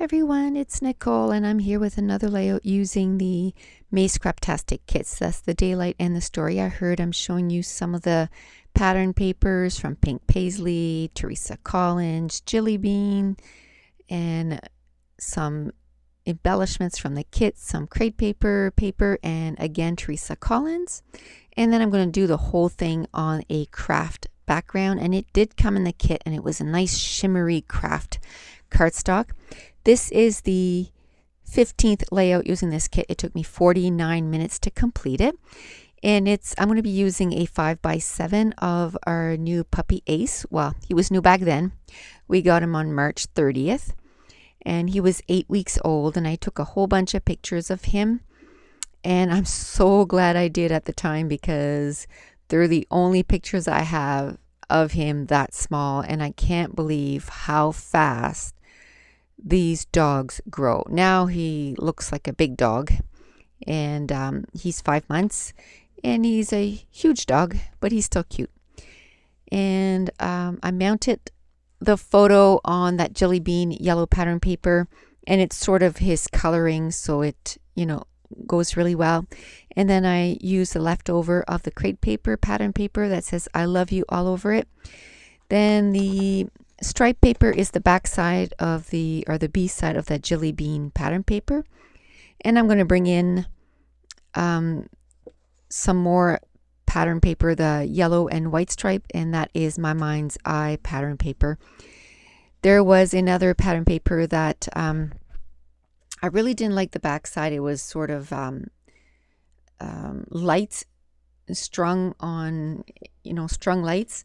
everyone, it's Nicole and I'm here with another layout using the Scraptastic kits. That's the daylight and the story I heard. I'm showing you some of the pattern papers from Pink Paisley, Teresa Collins, Jilly Bean, and some embellishments from the kit, some crate paper, and again Teresa Collins. And then I'm going to do the whole thing on a craft background, and it did come in the kit and it was a nice shimmery craft cardstock. This is the 15th layout using this kit. It took me 49 minutes to complete it, and I'm going to be using a 5x7 of our new puppy Ace. Well, he was new back then. We got him on March 30th and he was 8 weeks old, and I took a whole bunch of pictures of him, and I'm so glad I did at the time because they're the only pictures I have of him that small, and I can't believe how fast these dogs grow. Now he looks like a big dog, and he's 5 months, and he's a huge dog, but he's still cute. And I mounted the photo on that Jelly Bean yellow pattern paper, and it's sort of his coloring, so it goes really well. And then I use the leftover of the crate paper pattern paper that says I love you all over it. Then the stripe paper is the back side of the B side of that Jelly Bean pattern paper, and I'm going to bring in some more pattern paper, the yellow and white stripe, and that is my Mind's Eye pattern paper. There was another pattern paper that I really didn't like the back side. It was sort of lights strung on, strung lights.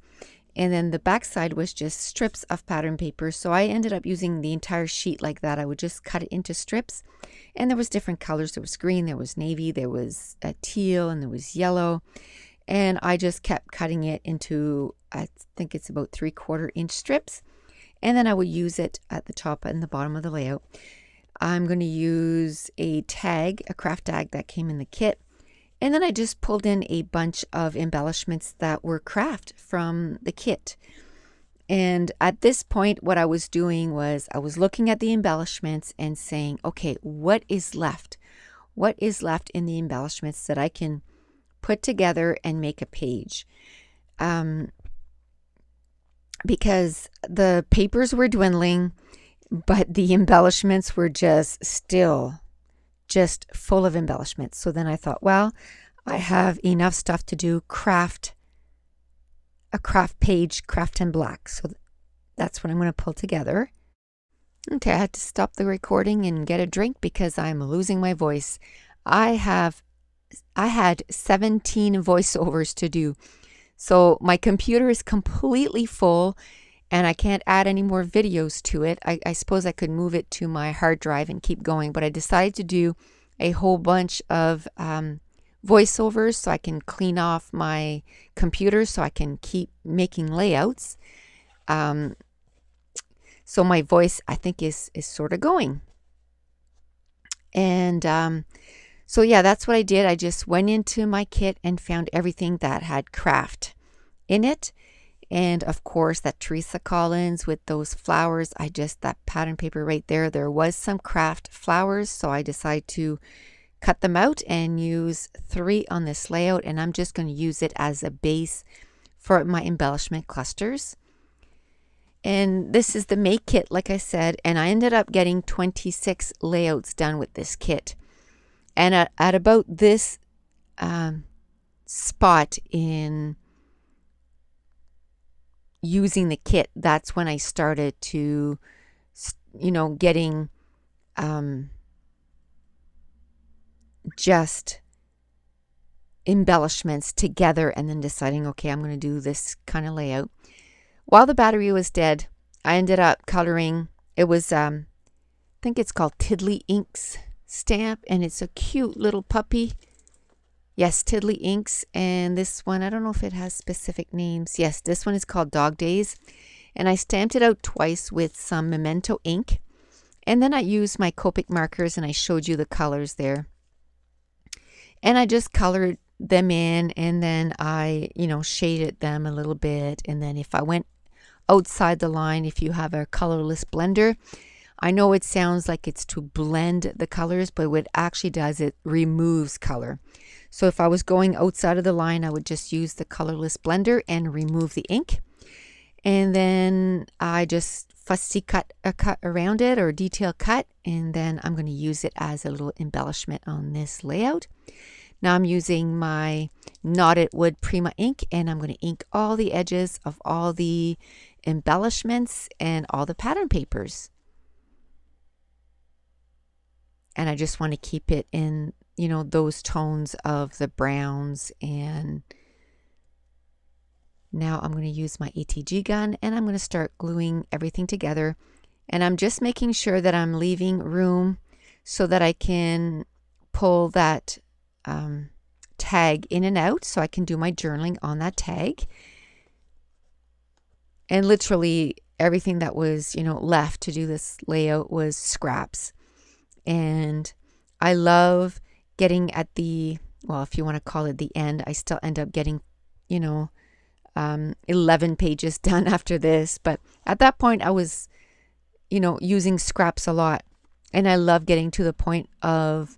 And then the back side was just strips of pattern paper. So I ended up using the entire sheet like that. I would just cut it into strips. And there was different colors. There was green, there was navy, there was a teal, and there was yellow. And I just kept cutting it into, I think it's about 3/4 inch strips. And then I would use it at the top and the bottom of the layout. I'm going to use a tag, a craft tag that came in the kit. And then I just pulled in a bunch of embellishments that were craft from the kit. And at this point, what I was doing was I was looking at the embellishments and saying, okay, what is left? What is left in the embellishments that I can put together and make a page? Because the papers were dwindling, but the embellishments were just full of embellishments. So then I thought, well, I have enough stuff to do a craft page, craft in black. So that's what I'm going to pull together. Okay, I had to stop the recording and get a drink because I'm losing my voice. I had 17 voiceovers to do. So my computer is completely full, and I can't add any more videos to it. I suppose I could move it to my hard drive and keep going, but I decided to do a whole bunch of voiceovers so I can clean off my computer so I can keep making layouts. So my voice, I think, is sort of going. And so yeah, that's what I did. I just went into my kit and found everything that had craft in it. And of course, that Teresa Collins with those flowers, that pattern paper right there was some craft flowers. So I decided to cut them out and use 3 on this layout. And I'm just going to use it as a base for my embellishment clusters. And this is the make kit, like I said, and I ended up getting 26 layouts done with this kit. And at about this spot in using the kit, that's when I started to, getting just embellishments together and then deciding, okay, I'm going to do this kind of layout. While the battery was dead, I ended up coloring. It was, I think it's called Tiddly Inks stamp, and it's a cute little puppy. Yes, Tiddly Inks. And this one, I don't know if it has specific names. Yes, this one is called Dog Days. And I stamped it out twice with some Memento ink. And then I used my Copic markers and I showed you the colors there. And I just colored them in, and then I, shaded them a little bit. And then if I went outside the line, if you have a colorless blender, I know it sounds like it's to blend the colors, but what it actually does, it removes color. So if I was going outside of the line, I would just use the colorless blender and remove the ink. And then I just fussy cut a cut around it, or detail cut, and then I'm going to use it as a little embellishment on this layout. Now I'm using my Knotted Wood Prima ink, and I'm going to ink all the edges of all the embellishments and all the pattern papers. And I just want to keep it in, you know, those tones of the browns. And now I'm going to use my ATG gun, and I'm going to start gluing everything together. And I'm just making sure that I'm leaving room so that I can pull that tag in and out, so I can do my journaling on that tag. And literally everything that was, you know, left to do this layout was scraps. And I love getting at the, well, if you want to call it the end, I still end up getting, you know, 11 pages done after this. But at that point, I was, you know, using scraps a lot. And I love getting to the point of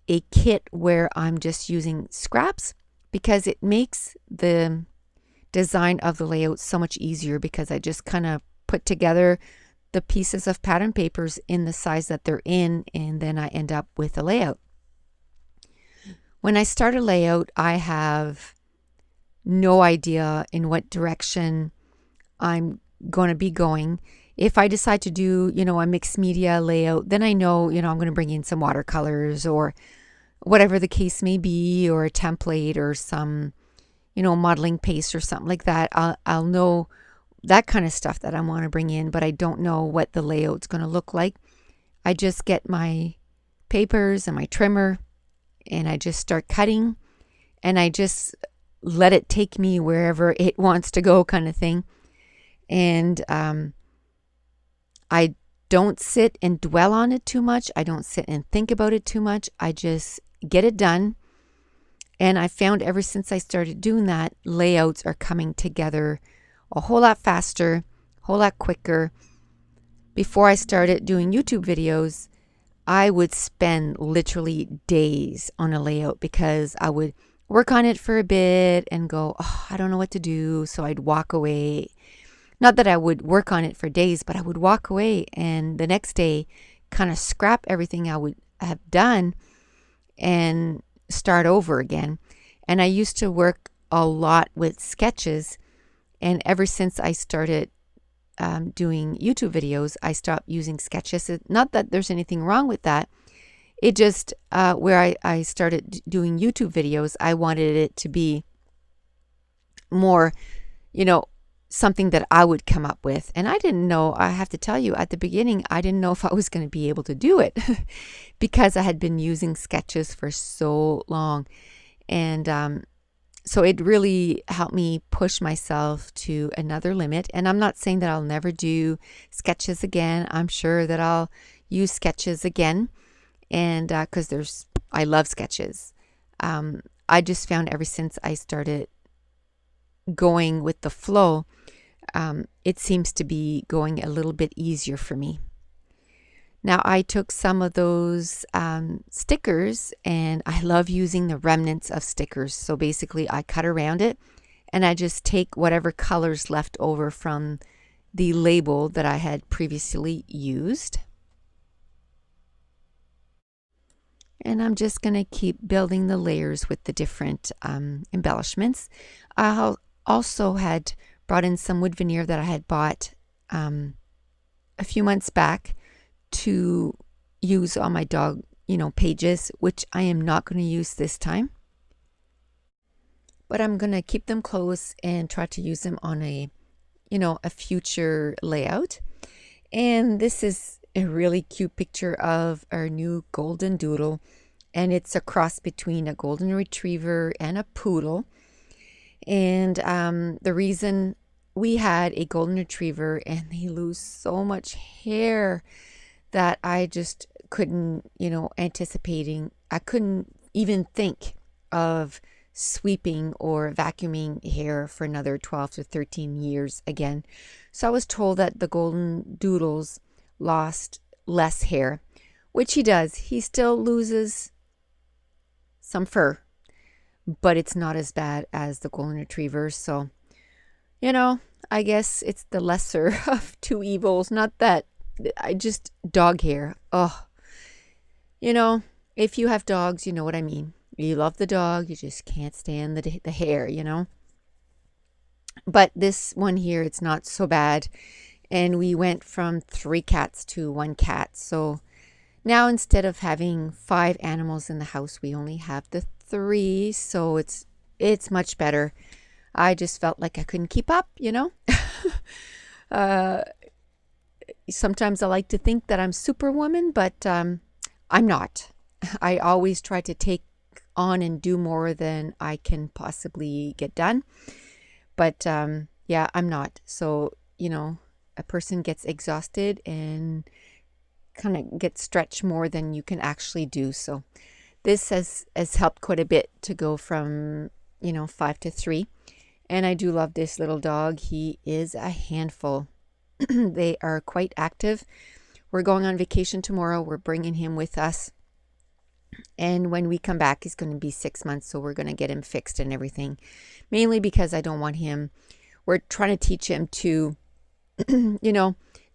a kit where I'm just using scraps, because it makes the design of the layout so much easier, because I just kind of put together the pieces of pattern papers in the size that they're in, and then I end up with a layout. When I start a layout, I have no idea in what direction I'm going to be going. If I decide to do, you know, a mixed media layout, then I know, you know, I'm going to bring in some watercolors or whatever the case may be, or a template or some, you know, modeling paste or something like that. I'll know that kind of stuff that I want to bring in, but I don't know what the layout's going to look like. I just get my papers and my trimmer, and I just start cutting, and I just let it take me wherever it wants to go, kind of thing. And I don't sit and dwell on it too much. I don't sit and think about it too much. I just get it done. And I found ever since I started doing that, layouts are coming together a whole lot faster, a whole lot quicker. Before I started doing YouTube videos, I would spend literally days on a layout, because I would work on it for a bit and go, oh, I don't know what to do. So I'd walk away. Not that I would work on it for days, but I would walk away, and the next day kind of scrap everything I would have done and start over again. And I used to work a lot with sketches, and ever since I started doing YouTube videos, I stopped using sketches. Not that there's anything wrong with that. It just, where I started doing YouTube videos, I wanted it to be more, you know, something that I would come up with. And I didn't know, I have to tell you, at the beginning, I didn't know if I was going to be able to do it because I had been using sketches for so long. And so it really helped me push myself to another limit. And I'm not saying that I'll never do sketches again. I'm sure that I'll use sketches again. And because I love sketches. I just found ever since I started going with the flow, it seems to be going a little bit easier for me. Now I took some of those stickers, and I love using the remnants of stickers. So basically I cut around it, and I just take whatever colors left over from the label that I had previously used. And I'm just going to keep building the layers with the different embellishments. I also had brought in some wood veneer that I had bought a few months back to use on my dog, you know, pages, which I am not going to use this time. But I'm going to keep them close and try to use them on a, you know, a future layout. And this is a really cute picture of our new golden doodle, and it's a cross between a golden retriever and a poodle. And the reason we had a golden retriever, and they lose so much hair that I just couldn't, you know, I couldn't even think of sweeping or vacuuming hair for another 12 to 13 years again. So I was told that the golden doodles lost less hair, which he does. He still loses some fur, but it's not as bad as the golden retriever. So, I guess it's the lesser of two evils. Not that dog hair. Oh, if you have dogs, you know what I mean. You love the dog, you just can't stand the hair, But this one here, it's not so bad. And we went from 3 cats to 1 cat. So now instead of having 5 animals in the house, we only have the 3. So it's much better. I just felt like I couldn't keep up, Sometimes I like to think that I'm Superwoman, but I'm not. I always try to take on and do more than I can possibly get done. But yeah, I'm not. So, a person gets exhausted and kind of gets stretched more than you can actually do. So this has helped quite a bit to go from, 5 to 3. And I do love this little dog. He is a handful. They are quite active. We're going on vacation tomorrow. We're bringing him with us. And when we come back, he's going to be 6 months. So we're going to get him fixed and everything. Mainly because I don't want him. We're trying to teach him to,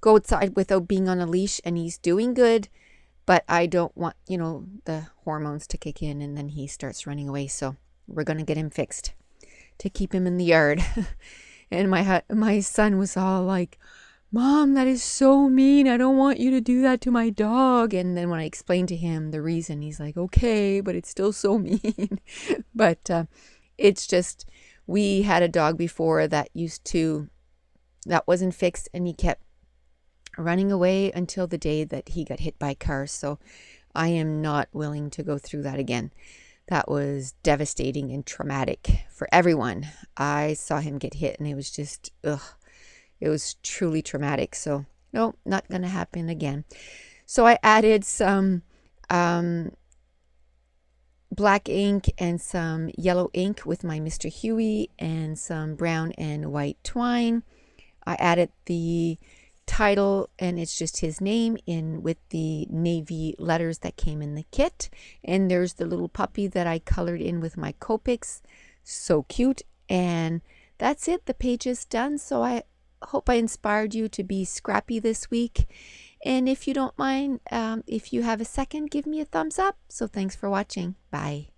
go outside without being on a leash. And he's doing good. But I don't want, the hormones to kick in and then he starts running away. So we're going to get him fixed to keep him in the yard. And my son was all like, Mom, that is so mean. I don't want you to do that to my dog. And then when I explained to him the reason, he's like, okay, but it's still so mean. But it's just, we had a dog before that wasn't fixed, and he kept running away until the day that he got hit by a car. So I am not willing to go through that again. That was devastating and traumatic for everyone. I saw him get hit and it was just, it was truly traumatic. So no, not going to happen again. So I added some black ink and some yellow ink with my Mr. Huey and some brown and white twine. I added the title, and it's just his name in with the navy letters that came in the kit. And there's the little puppy that I colored in with my Copics. So cute. And that's it. The page is done. So I hope I inspired you to be scrappy this week. And if you don't mind, if you have a second, give me a thumbs up. So thanks for watching. Bye.